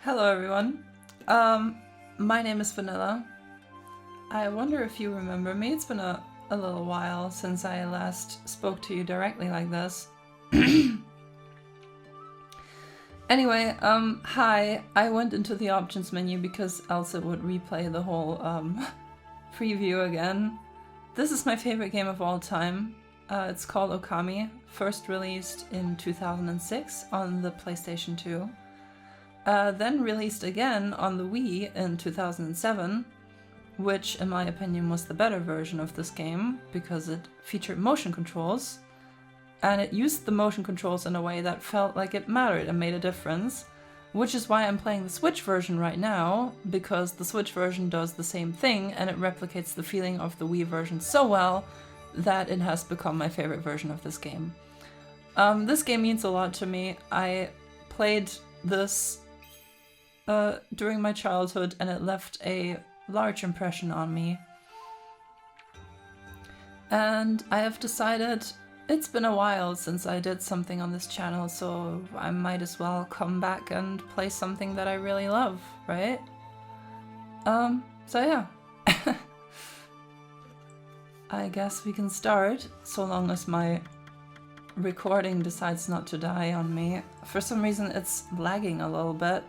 Hello everyone. My name is Vanilla. I wonder if you remember me. It's been a little while since I last spoke to you directly like this. Anyway, hi. I went into the options menu because else it would replay the whole preview again. This is my favorite game of all time. It's called ŌKAMI, first released in 2006 on the PlayStation 2. Then released again on the Wii in 2007, which in my opinion was the better version of this game because it featured motion controls, and it used the motion controls in a way that felt like it mattered and made a difference, which is why I'm playing the Switch version right now, because the Switch version does the same thing and it replicates the feeling of the Wii version so well that it has become my favorite version of this game. This game means a lot to me. I played this during my childhood and it left a large impression on me. And I have decided it's been a while since I did something on this channel, so I might as well come back and play something that I really love, right? So yeah. I guess we can start, so long as my recording decides not to die on me. For some reason it's lagging a little bit.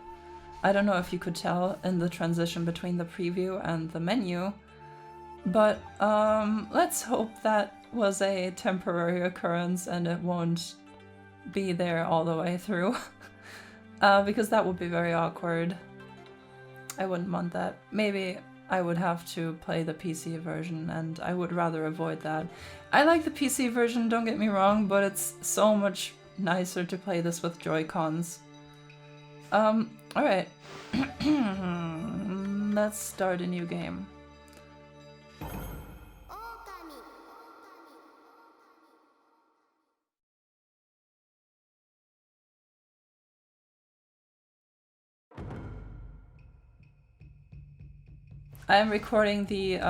I don't know if you could tell in the transition between the preview and the menu, but let's hope that was a temporary occurrence and it won't be there all the way through, because that would be very awkward. I wouldn't want that. Maybe I would have to play the PC version and I would rather avoid that. I like the PC version, don't get me wrong, but it's so much nicer to play this with Joy-Cons. Alright. Let's start a new game. I am recording the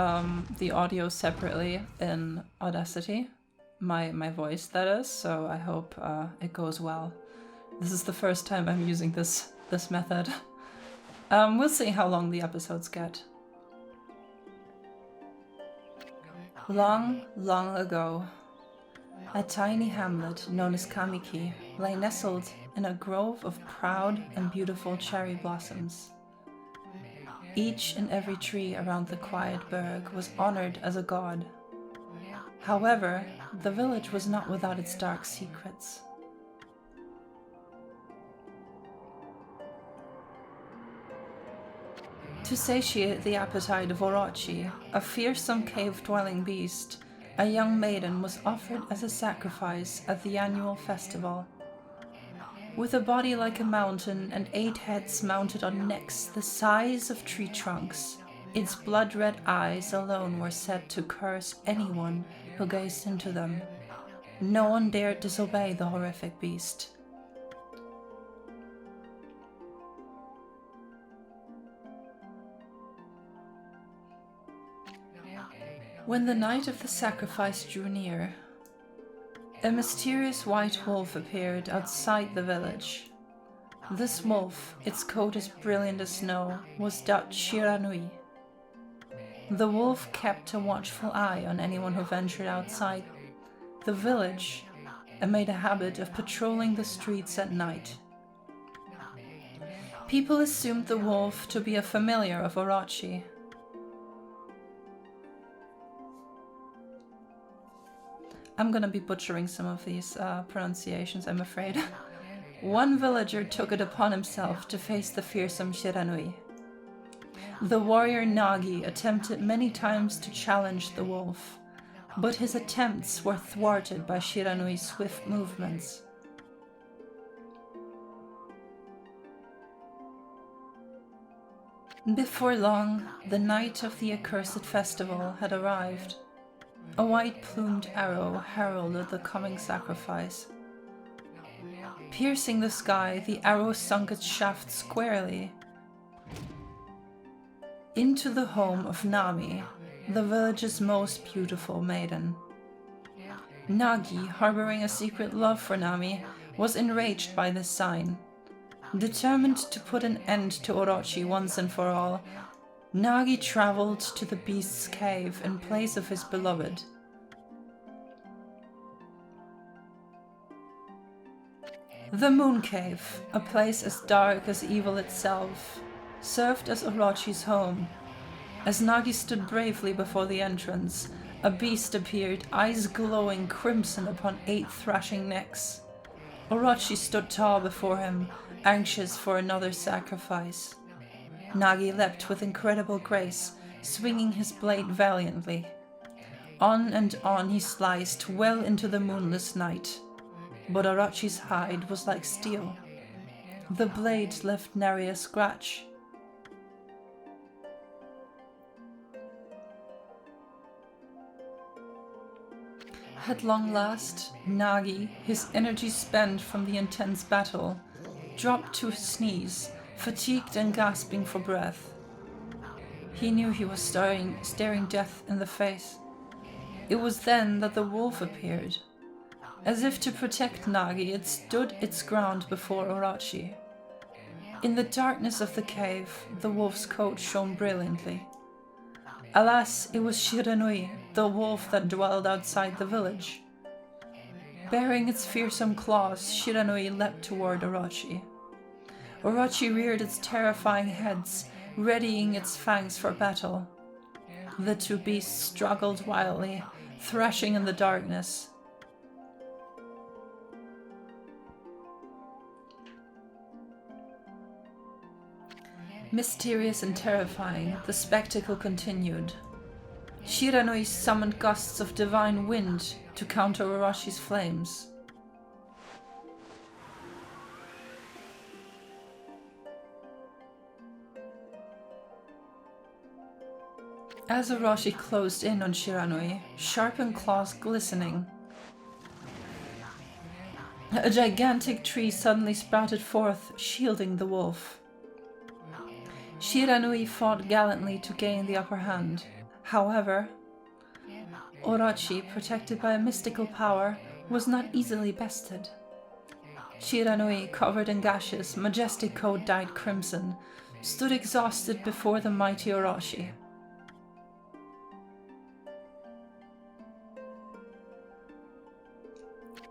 audio separately in Audacity, my voice that is, so I hope it goes well. This is the first time I'm using this method. We'll see how long the episodes get. Long, long ago, a tiny hamlet known as ŌKAMI lay nestled in a grove of proud and beautiful cherry blossoms. Each and every tree around the quiet burg was honored as a god. However, the village was not without its dark secrets. To satiate the appetite of Orochi, a fearsome cave-dwelling beast, a young maiden was offered as a sacrifice at the annual festival. With a body like a mountain and 8 heads mounted on necks the size of tree trunks, its blood-red eyes alone were said to curse anyone who gazed into them. No one dared disobey the horrific beast. When the night of the sacrifice drew near, a mysterious white wolf appeared outside the village. This wolf, its coat as brilliant as snow, was dubbed Shiranui. The wolf kept a watchful eye on anyone who ventured outside the village and made a habit of patrolling the streets at night. People assumed the wolf to be a familiar of Orochi. I'm gonna be butchering some of these pronunciations, I'm afraid. One villager took it upon himself to face the fearsome Shiranui. The warrior Nagi attempted many times to challenge the wolf, but his attempts were thwarted by Shiranui's swift movements. Before long, the night of the accursed festival had arrived. A white-plumed arrow heralded the coming sacrifice. Piercing the sky, the arrow sunk its shaft squarely into the home of Nami, the village's most beautiful maiden. Nagi, harboring a secret love for Nami, was enraged by this sign. Determined to put an end to Orochi once and for all, Nagi traveled to the beast's cave in place of his beloved. The Moon Cave, a place as dark as evil itself, served as Orochi's home. As Nagi stood bravely before the entrance, a beast appeared, eyes glowing crimson upon 8 thrashing necks. Orochi stood tall before him, anxious for another sacrifice. Nagi leapt with incredible grace, swinging his blade valiantly. On and on he sliced, well into the moonless night. But Orochi's hide was like steel. The blade left nary a scratch. At long last, Nagi, his energy spent from the intense battle, dropped to his knees, fatigued and gasping for breath. He knew he was staring death in the face. It was then that the wolf appeared. As if to protect Nagi, it stood its ground before Orochi. In the darkness of the cave, the wolf's coat shone brilliantly. Alas, it was Shiranui, the wolf that dwelled outside the village. Bearing its fearsome claws, Shiranui leapt toward Orochi. Orochi reared its terrifying heads, readying its fangs for battle. The two beasts struggled wildly, thrashing in the darkness. Mysterious and terrifying, the spectacle continued. Shiranui summoned gusts of divine wind to counter Orochi's flames. As Orochi closed in on Shiranui, sharpened claws glistening, a gigantic tree suddenly sprouted forth, shielding the wolf. Shiranui fought gallantly to gain the upper hand. However, Orochi, protected by a mystical power, was not easily bested. Shiranui, covered in gashes, majestic coat dyed crimson, stood exhausted before the mighty Orochi.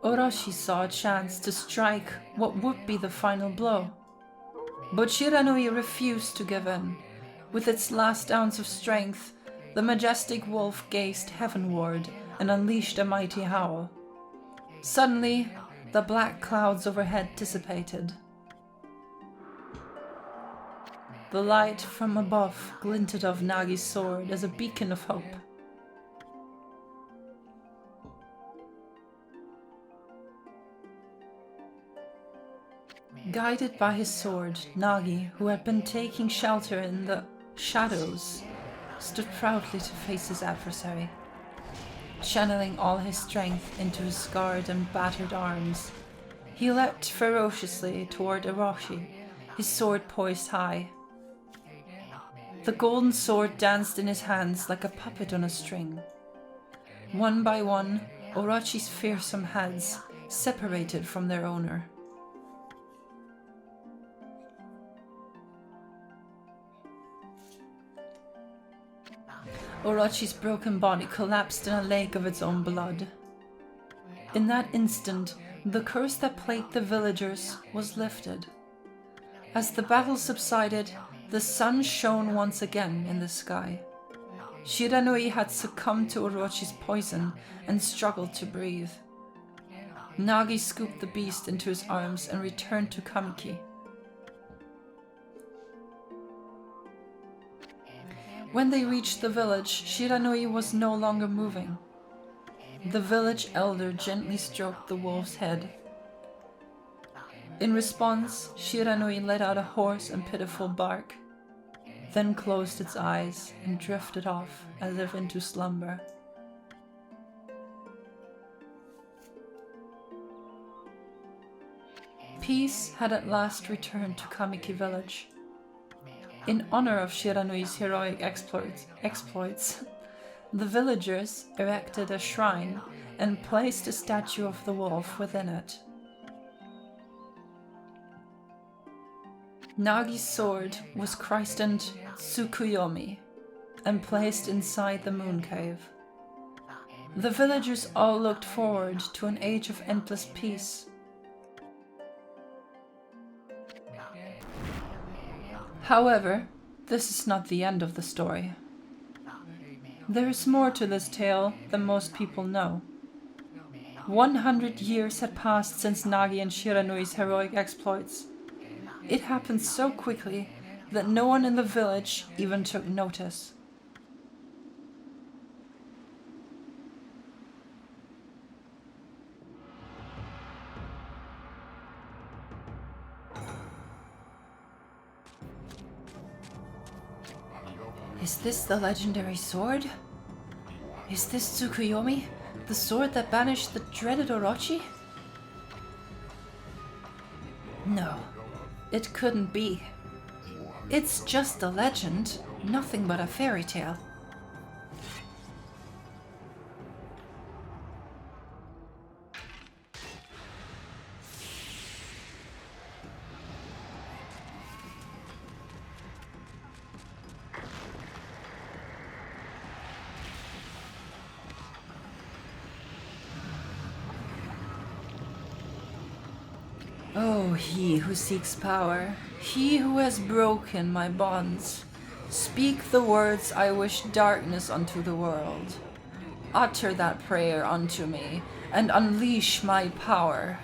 Orochi saw a chance to strike what would be the final blow. But Shiranui refused to give in. With its last ounce of strength, the majestic wolf gazed heavenward and unleashed a mighty howl. Suddenly, the black clouds overhead dissipated. The light from above glinted off Nagi's sword as a beacon of hope. Guided by his sword, Nagi, who had been taking shelter in the shadows, stood proudly to face his adversary. Channeling all his strength into his scarred and battered arms, he leapt ferociously toward Orochi, his sword poised high. The golden sword danced in his hands like a puppet on a string. One by one, Orochi's fearsome heads separated from their owner. Orochi's broken body collapsed in a lake of its own blood. In that instant, the curse that plagued the villagers was lifted. As the battle subsided, the sun shone once again in the sky. Shiranui had succumbed to Orochi's poison and struggled to breathe. Nagi scooped the beast into his arms and returned to Kamiki. When they reached the village, Shiranui was no longer moving. The village elder gently stroked the wolf's head. In response, Shiranui let out a hoarse and pitiful bark, then closed its eyes and drifted off as if into slumber. Peace had at last returned to Kamiki village. In honor of Shiranui's heroic exploits, the villagers erected a shrine and placed a statue of the wolf within it. Nagi's sword was christened Tsukuyomi and placed inside the moon cave. The villagers all looked forward to an age of endless peace. However, this is not the end of the story. There is more to this tale than most people know. 100 years had passed since Nagi and Shiranui's heroic exploits. It happened so quickly that no one in the village even took notice. Is this the legendary sword? Is this Tsukuyomi, the sword that banished the dreaded Orochi? No, it couldn't be. It's just a legend, nothing but a fairy tale. Oh, he who seeks power, he who has broken my bonds, speak the words I wish darkness unto the world. Utter that prayer unto me, and unleash my power.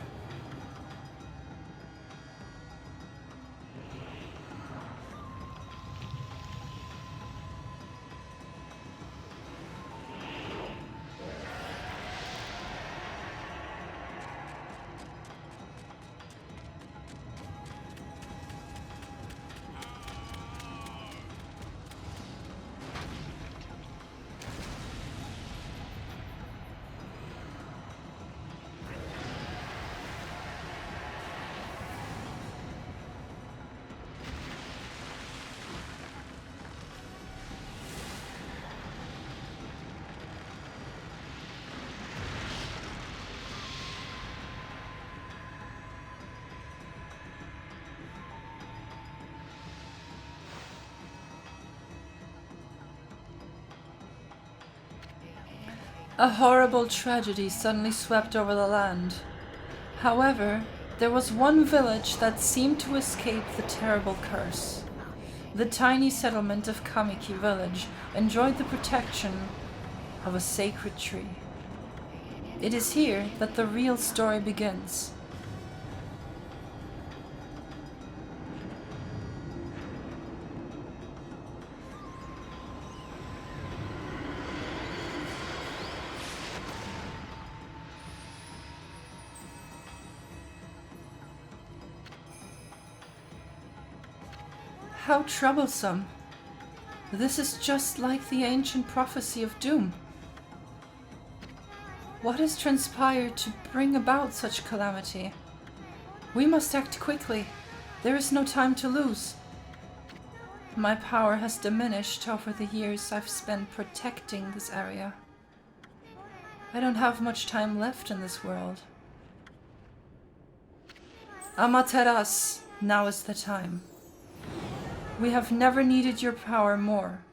A horrible tragedy suddenly swept over the land. However, there was one village that seemed to escape the terrible curse. The tiny settlement of Kamiki village enjoyed the protection of a sacred tree. It is here that the real story begins. How troublesome. This is just like the ancient prophecy of doom. What has transpired to bring about such calamity? We must act quickly. There is no time to lose. My power has diminished over the years I've spent protecting this area. I don't have much time left in this world. Amaterasu, now is the time. We have never needed your power more.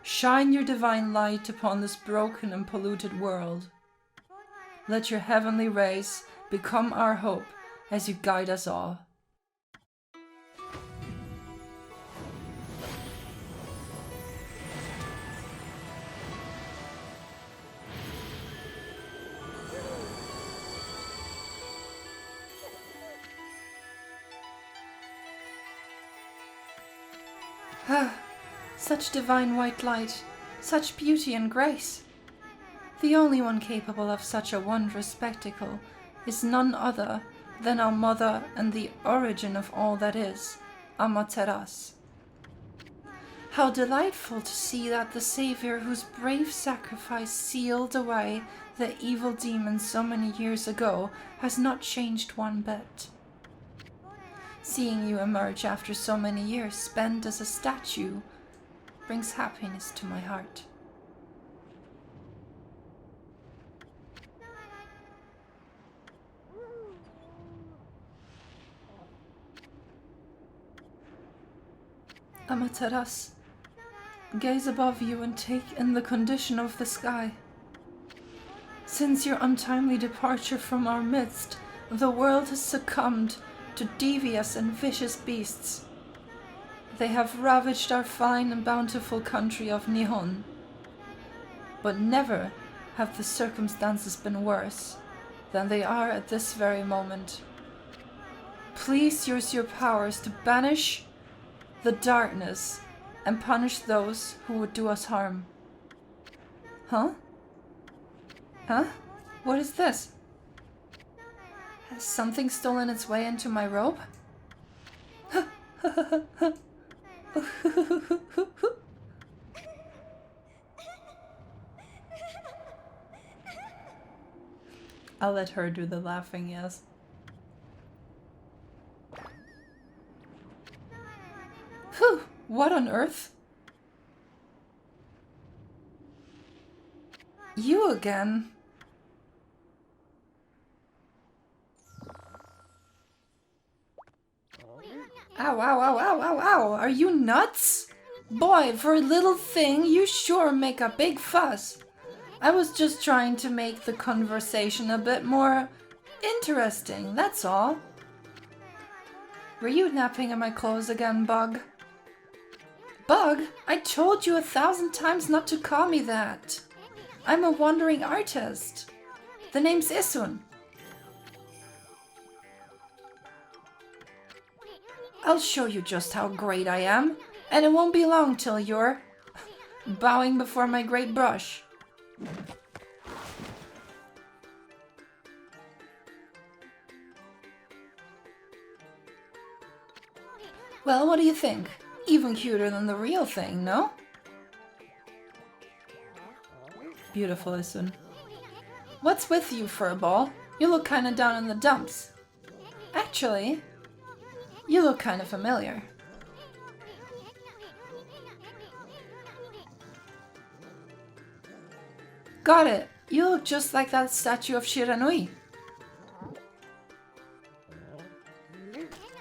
Shine your divine light upon this broken and polluted world. Let your heavenly rays become our hope as you guide us all. Such divine white light, such beauty and grace. The only one capable of such a wondrous spectacle is none other than our mother and the origin of all that is, Amaterasu. How delightful to see that the Savior whose brave sacrifice sealed away the evil demons so many years ago has not changed one bit. Seeing you emerge after so many years spent as a statue brings happiness to my heart. Amaterasu, gaze above you and take in the condition of the sky. Since your untimely departure from our midst, the world has succumbed to devious and vicious beasts. They have ravaged our fine and bountiful country of Nihon. But never have the circumstances been worse than they are at this very moment. Please use your powers to banish the darkness and punish those who would do us harm. Huh? Huh? What is this? Has something stolen its way into my robe? I'll let her do the laughing, yes. Whew! What on earth? You again? Ow, ow, ow, ow, ow, ow! Are you nuts? Boy, for a little thing, you sure make a big fuss. I was just trying to make the conversation a bit more interesting, that's all. Were you napping in my clothes again, Bug? Bug, I told you 1,000 times not to call me that. I'm a wandering artist. The name's Isun. I'll show you just how great I am, and it won't be long till you're bowing before my great brush. Well, what do you think? Even cuter than the real thing, no? Beautiful, Isun. What's with you, Furball? You look kinda down in the dumps. Actually, you look kinda familiar. Got it! You look just like that statue of Shiranui.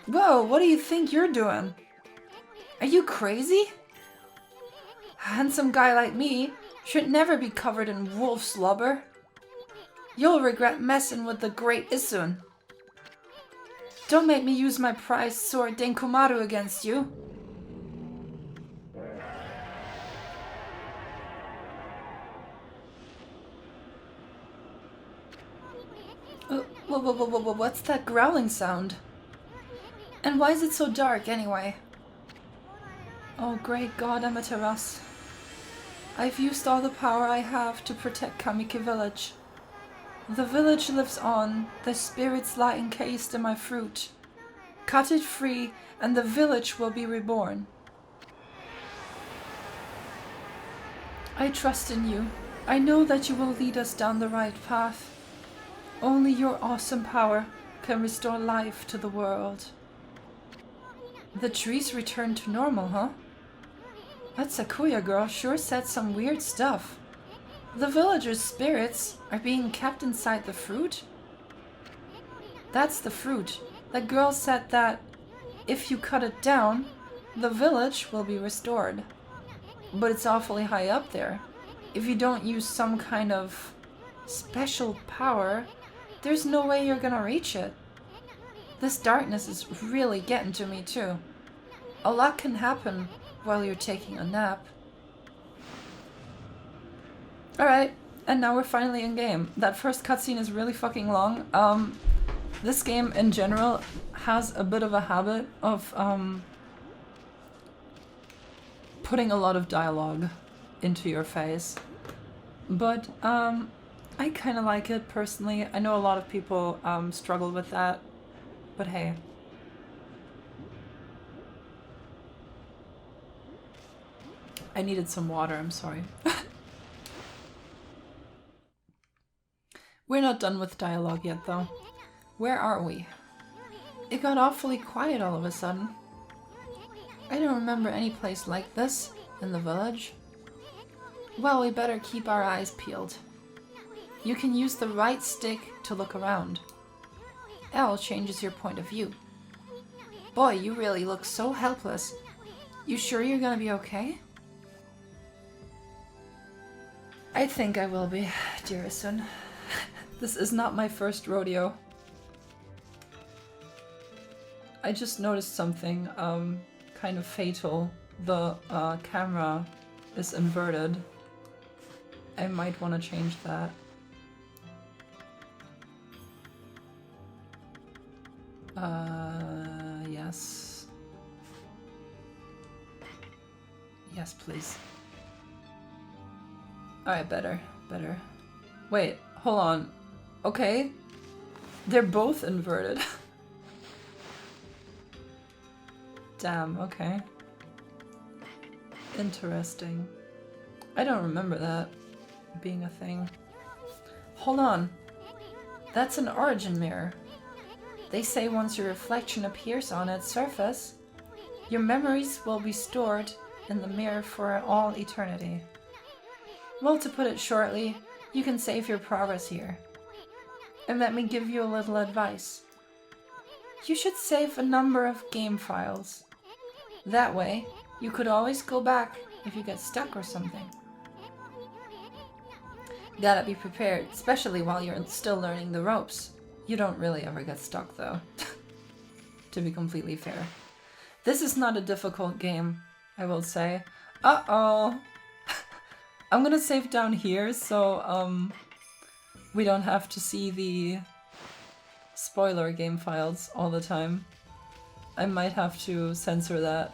Whoa, what do you think you're doing? Are you crazy? A handsome guy like me should never be covered in wolf slobber. You'll regret messing with the great Isun. Don't make me use my prized sword Denkumaru against you. What's that growling sound? And why is it so dark anyway? Oh great God, Amaterasu. I've used all the power I have to protect Kamiki village. The village lives on, the spirits lie encased in my fruit. Cut it free and the village will be reborn. I trust in you. I know that you will lead us down the right path. Only your awesome power can restore life to the world. The trees returned to normal, huh? That Sakuya girl sure said some weird stuff. The villagers' spirits are being kept inside the fruit? That's the fruit. That girl said that if you cut it down, the village will be restored. But it's awfully high up there. If you don't use some kind of special power, there's no way you're gonna reach it. This darkness is really getting to me too. A lot can happen while you're taking a nap. Alright, and now we're finally in game. That first cutscene is really fucking long. This game in general has a bit of a habit of putting a lot of dialogue into your face. But I kind of like it personally. I know a lot of people struggle with that, but hey. I needed some water, I'm sorry. We're not done with dialogue yet though. Where are we? It got awfully quiet all of a sudden. I don't remember any place like this in the village. Well, we better keep our eyes peeled. You can use the right stick to look around. L changes your point of view. Boy, you really look so helpless. You sure you're gonna be okay? I think I will be, dearest son. This is not my first rodeo. I just noticed something kind of fatal. The camera is inverted. I might want to change that. Yes. Yes, please. Alright, better. Wait, hold on. Okay. They're both inverted. Damn, okay. Interesting. I don't remember that being a thing. Hold on. That's an origin mirror. They say once your reflection appears on its surface, your memories will be stored in the mirror for all eternity. Well, to put it shortly, you can save your progress here. And let me give you a little advice. You should save a number of game files. That way, you could always go back if you get stuck or something. Gotta be prepared, especially while you're still learning the ropes. You don't really ever get stuck though, to be completely fair. This is not a difficult game, I will say. Uh-oh! I'm gonna save down here so we don't have to see the spoiler game files all the time. I might have to censor that.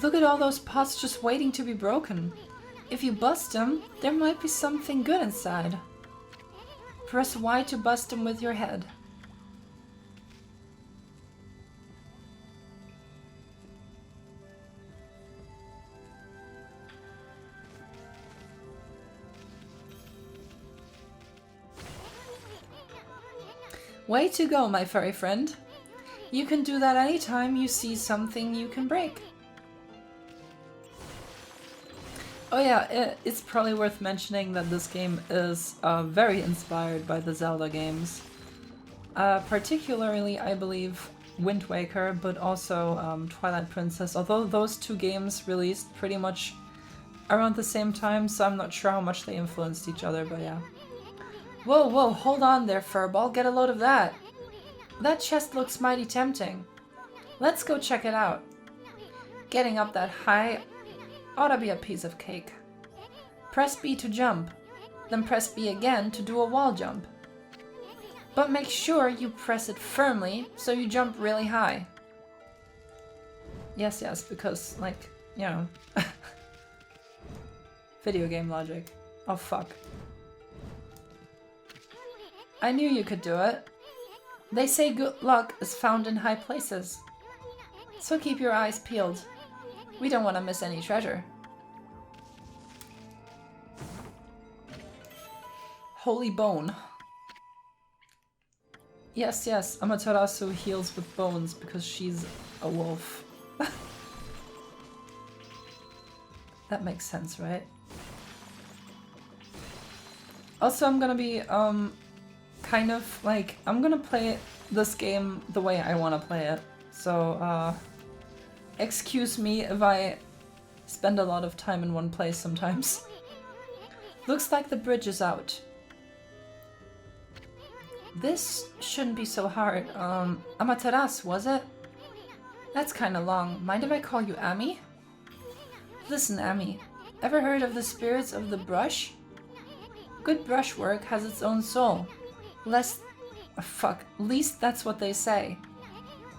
Look at all those pots just waiting to be broken. If you bust them, there might be something good inside. Press Y to bust them with your head. Way to go, my furry friend. You can do that anytime you see something you can break. Oh yeah, it's probably worth mentioning that this game is very inspired by the Zelda games. Particularly, I believe, Wind Waker, but also Twilight Princess, although those two games released pretty much around the same time, so I'm not sure how much they influenced each other, but yeah. Whoa, whoa, hold on there, Furball, get a load of that. That chest looks mighty tempting. Let's go check it out. Getting up that high ought to be a piece of cake. Press B to jump, then press B again to do a wall jump. But make sure you press it firmly so you jump really high. Yes, because, like, you know, video game logic. Oh fuck. I knew you could do it. They say good luck is found in high places. So keep your eyes peeled. We don't want to miss any treasure. Holy bone. Yes, Amaterasu heals with bones because she's a wolf. That makes sense, right? Also, I'm gonna be, kind of, like, I'm gonna play this game the way I want to play it. So, excuse me if I spend a lot of time in one place sometimes. Looks like the bridge is out. This shouldn't be so hard. Amaterasu, was it? That's kinda long. Mind if I call you Ami? Listen, Ami. Ever heard of the spirits of the brush? Good brushwork has its own soul. Fuck, at least that's what they say.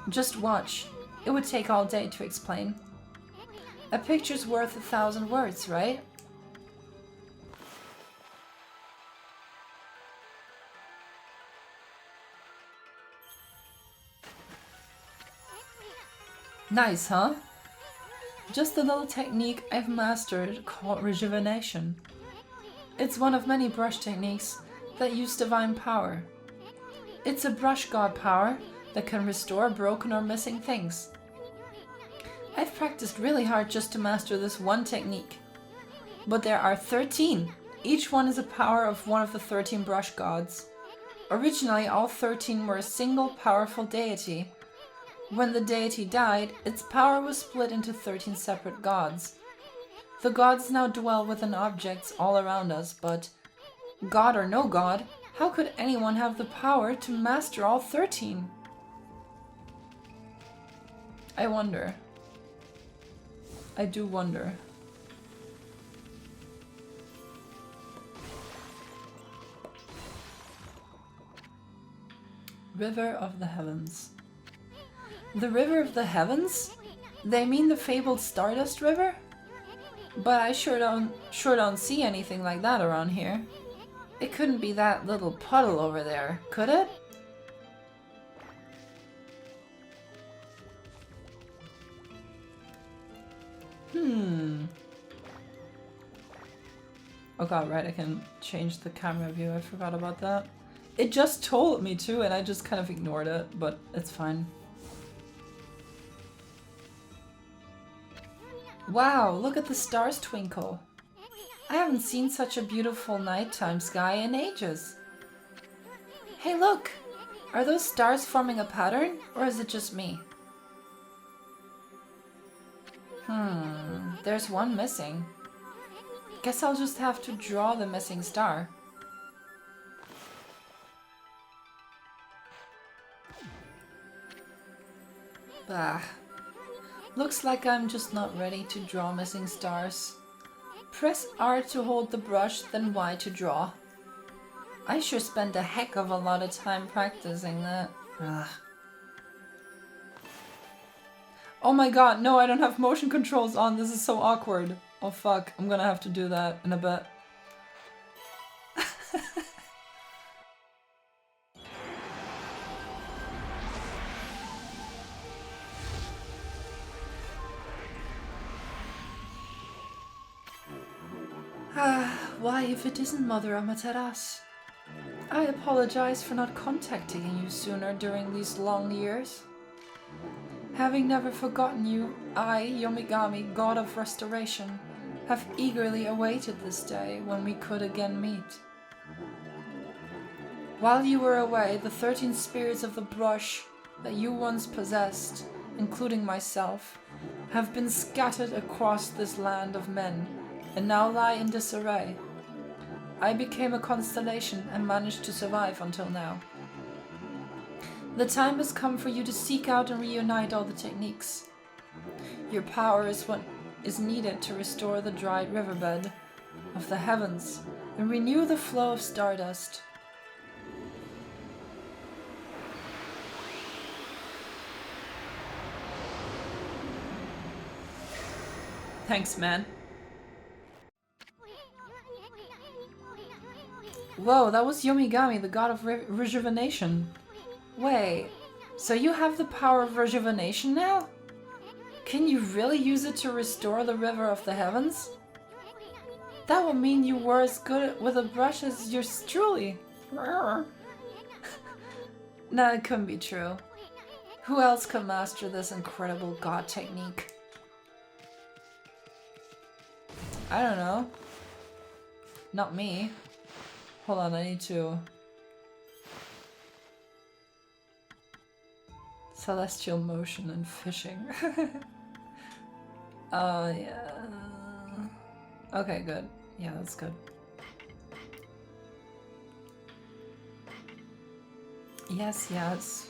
Just watch. It would take all day to explain. A picture's worth 1,000 words, right? Nice, huh? Just a little technique I've mastered called rejuvenation. It's one of many brush techniques that use divine power. It's a brush god power that can restore broken or missing things. I've practiced really hard just to master this one technique. But there are 13. Each one is a power of one of the 13 brush gods. Originally, all 13 were a single powerful deity. When the deity died, its power was split into 13 separate gods. The gods now dwell within objects all around us, but god or no god, how could anyone have the power to master all 13? I wonder. I do wonder. River of the Heavens. The River of the Heavens? They mean the fabled Stardust River? But I sure don't see anything like that around here. It couldn't be that little puddle over there, could it? Oh god, right, I can change the camera view, I forgot about that. It just told me to and I just kind of ignored it, but it's fine. Wow, look at the stars twinkle. I haven't seen such a beautiful nighttime sky in ages. Hey look! Are those stars forming a pattern, or is it just me? There's one missing. Guess I'll just have to draw the missing star. Bah. Looks like I'm just not ready to draw missing stars. Press R to hold the brush, then Y to draw. I sure spent a heck of a lot of time practicing that. Ugh. Oh my god, no, I don't have motion controls on. This is so awkward. Oh fuck, I'm gonna have to do that in a bit. Why, if it isn't Mother Amaterasu? I apologize for not contacting you sooner during these long years. Having never forgotten you, I, Yomigami, God of Restoration, have eagerly awaited this day when we could again meet. While you were away, the 13 spirits of the brush that you once possessed, including myself, have been scattered across this land of men, and now lie in disarray. I became a constellation and managed to survive until now. The time has come for you to seek out and reunite all the techniques. Your power is what is needed to restore the dried riverbed of the heavens and renew the flow of stardust. Thanks, man. Whoa, that was Yomigami, the god of rejuvenation. Wait, so you have the power of rejuvenation now? Can you really use it to restore the river of the heavens? That would mean you were as good with a brush as yours truly. Nah, it couldn't be true. Who else could master this incredible god technique? I don't know. Not me. Hold on, I need to... Celestial motion and fishing. Yeah. Okay, good. Yeah, that's good. Yes, yes.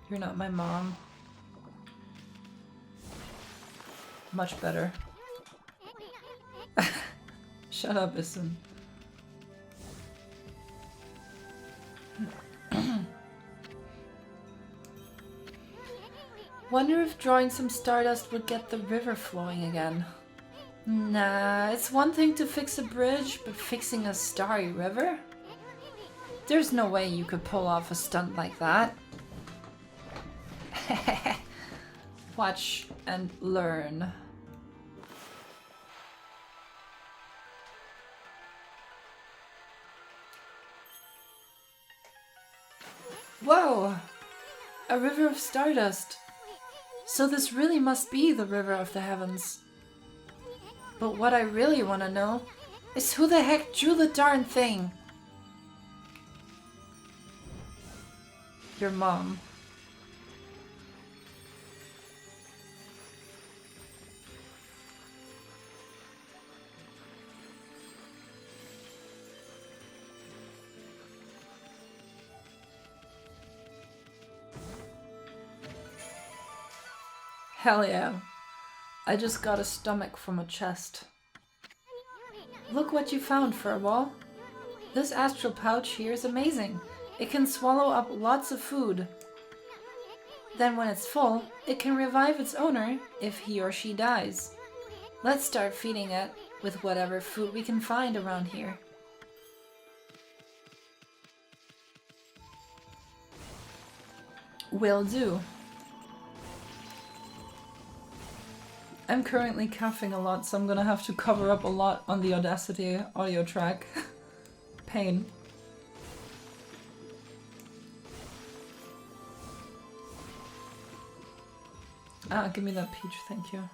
You're not my mom. Much better. Shut up, Issun. Wonder if drawing some stardust would get the river flowing again. Nah, it's one thing to fix a bridge, but fixing a starry river? There's no way you could pull off a stunt like that. Watch and learn. Whoa! A river of stardust. So this really must be the river of the heavens. But what I really want to know is who the heck drew the darn thing? Your mom. Hell yeah. I just got a stomach from a chest. Look what you found, Furball. This astral pouch here is amazing. It can swallow up lots of food. Then when it's full, it can revive its owner if he or she dies. Let's start feeding it with whatever food we can find around here. Will do. I'm currently coughing a lot, so I'm gonna have to cover up a lot on the Audacity audio track. Pain. Ah, give me that peach, thank you.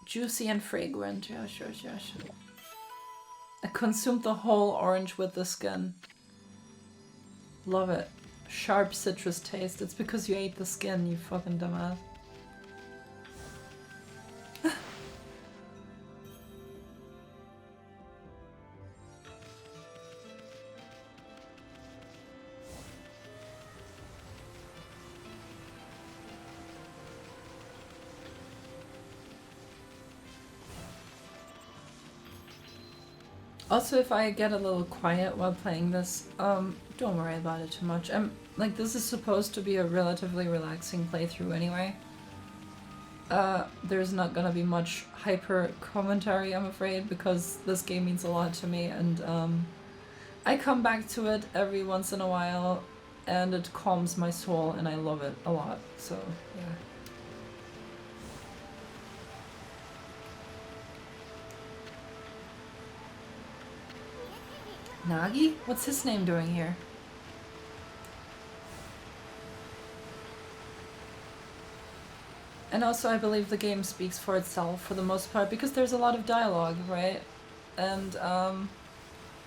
Juicy and fragrant, yes, yes, yes. I consumed the whole orange with the skin. Love it. Sharp citrus taste. It's because you ate the skin, you fucking dumbass. Also, if I get a little quiet while playing this, don't worry about it too much. Like, this is supposed to be a relatively relaxing playthrough anyway. There's not gonna be much hyper commentary, I'm afraid, because this game means a lot to me, and I come back to it every once in a while, and it calms my soul, and I love it a lot, so yeah. Nagi? What's his name doing here? And also I believe the game speaks for itself for the most part, because there's a lot of dialogue, right? And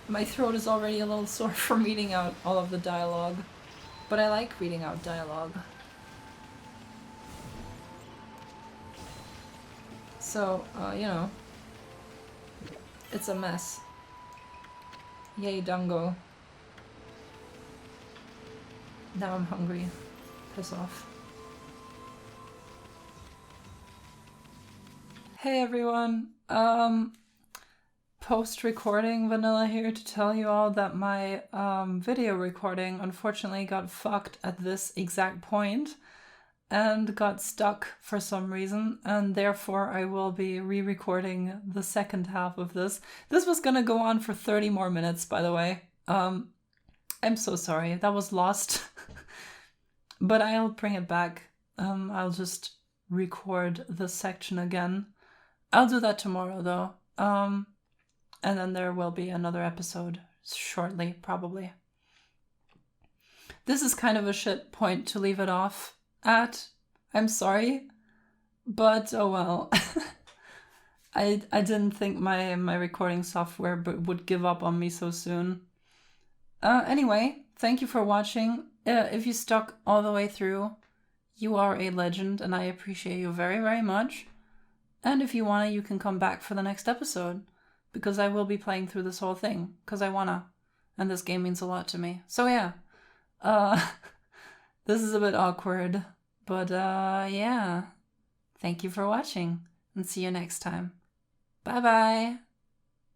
my throat is already a little sore from reading out all of the dialogue. But I like reading out dialogue. So, you know, it's a mess. Yay, Dango. Now I'm hungry. Piss off. Hey everyone, post-recording Vanilla here to tell you all that my video recording unfortunately got fucked at this exact point and got stuck for some reason, and therefore I will be re-recording the second half of this. This was gonna go on for 30 more minutes, by the way. I'm so sorry, that was lost. But I'll bring it back. I'll just record this section again. I'll do that tomorrow though. And then there will be another episode shortly, probably. This is kind of a shit point to leave it off at. I'm sorry, but oh well. I didn't think my recording software would give up on me so soon. Anyway, thank you for watching. If you stuck all the way through, you are a legend and I appreciate you very, very much. And if you wanna, you can come back for the next episode, because I will be playing through this whole thing, because I wanna. And this game means a lot to me. So yeah. This is a bit awkward, but yeah. Thank you for watching, and see you next time. Bye bye!